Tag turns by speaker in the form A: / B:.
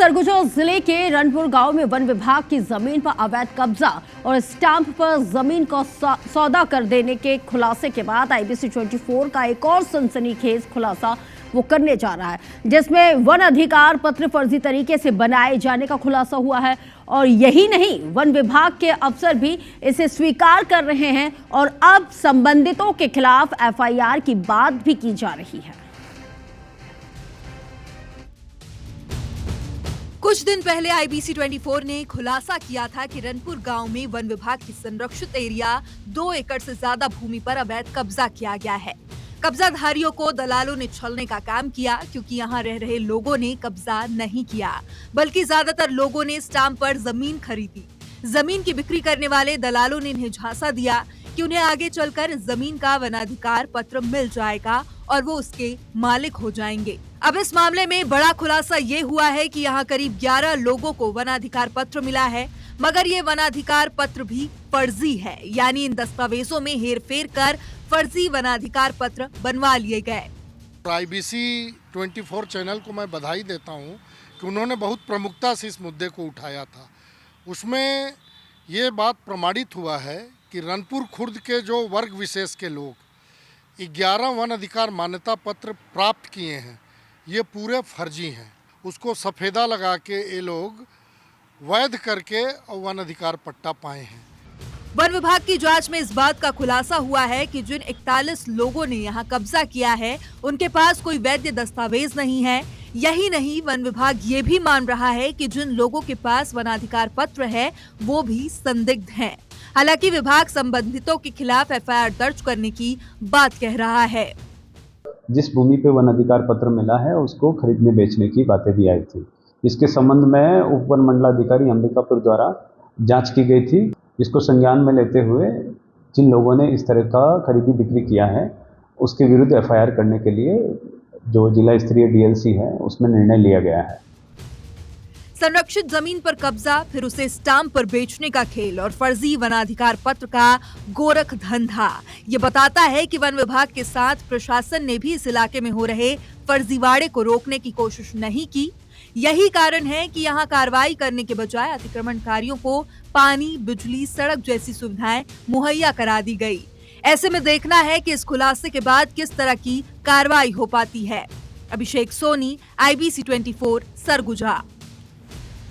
A: सरगुजा जिले के रनपुर गांव में वन विभाग की जमीन पर अवैध कब्जा और स्टाम्प पर जमीन को सौदा कर देने के खुलासे के बाद आईबीसी 24 का एक और सनसनीखेज खुलासा वो करने जा रहा है, जिसमें वन अधिकार पत्र फर्जी तरीके से बनाए जाने का खुलासा हुआ है। और यही नहीं, वन विभाग के अफसर भी इसे स्वीकार कर रहे हैं और अब संबंधितों के खिलाफ एफआईआर की बात भी की जा रही है।
B: कुछ दिन पहले आईबीसी 24 ने खुलासा किया था कि रनपुर गांव में वन विभाग की संरक्षित एरिया 2 एकड़ से ज्यादा भूमि पर अवैध कब्जा किया गया है। कब्जाधारियों को दलालों ने छलने का काम किया, क्योंकि यहां रह रहे लोगों ने कब्जा नहीं किया, बल्कि ज्यादातर लोगों ने स्टाम्प पर जमीन खरीदी। जमीन की बिक्री करने वाले दलालों ने इन्हें झांसा दिया कि उन्हें आगे चलकर जमीन का वनाधिकार पत्र मिल जाएगा और वो उसके मालिक हो जाएंगे। अब इस मामले में बड़ा खुलासा ये हुआ है कि यहाँ करीब 11 लोगों को वनाधिकार पत्र मिला है, मगर ये वनाधिकार पत्र भी फर्जी है, यानी इन दस्तावेजों में हेरफेर कर फर्जी वनाधिकार पत्र बनवा लिए गए।
C: आईबीसी 24 चैनल को मैं बधाई देता हूँ कि उन्होंने बहुत प्रमुखता से इस मुद्दे को उठाया था। उसमें ये बात प्रमाणित हुआ है कि रनपुर खुर्द के जो वर्ग विशेष के लोग 11 वन अधिकार मान्यता पत्र प्राप्त किए हैं, ये पूरे फर्जी हैं। उसको सफेदा लगा के ये लोग वैध करके और वन अधिकार पट्टा पाए हैं।
B: वन विभाग की जांच में इस बात का खुलासा हुआ है कि जिन 41 लोगों ने यहां कब्जा किया है, उनके पास कोई वैध दस्तावेज नहीं है। यही नहीं, वन विभाग ये भी मान रहा है कि जिन लोगों के पास वनाधिकार पत्र है, वो भी संदिग्ध हैं। हालांकि विभाग संबंधितों के खिलाफ एफआईआर दर्ज करने की बात कह रहा है।
D: जिस भूमि पे वन अधिकार पत्र मिला है उसको खरीदने बेचने की बातें भी आई थी। इसके संबंध में उप वन मंडलाधिकारी अंबिकापुर द्वारा जांच की गई थी। इसको संज्ञान में लेते हुए जिन लोगों ने इस तरह का खरीदी बिक्री किया है, उसके विरुद्ध एफआईआर करने के लिए जो जिला स्तरीय डीएलसी है उसमें निर्णय लिया गया है।
B: संरक्षित जमीन पर कब्जा, फिर उसे स्टाम्प पर बेचने का खेल और फर्जी वनाधिकार पत्र का गोरख धंधा, ये बताता है कि वन विभाग के साथ प्रशासन ने भी इस इलाके में हो रहे फर्जीवाड़े को रोकने की कोशिश नहीं की। यही कारण है कि यहाँ कार्रवाई करने के बजाय अतिक्रमणकारियों को पानी, बिजली, सड़क जैसी सुविधाएं मुहैया करा दी गई। ऐसे में देखना है कि इस खुलासे के बाद किस तरह की कार्रवाई हो पाती है। अभिषेक सोनी, आईबीसी 24, सरगुजा।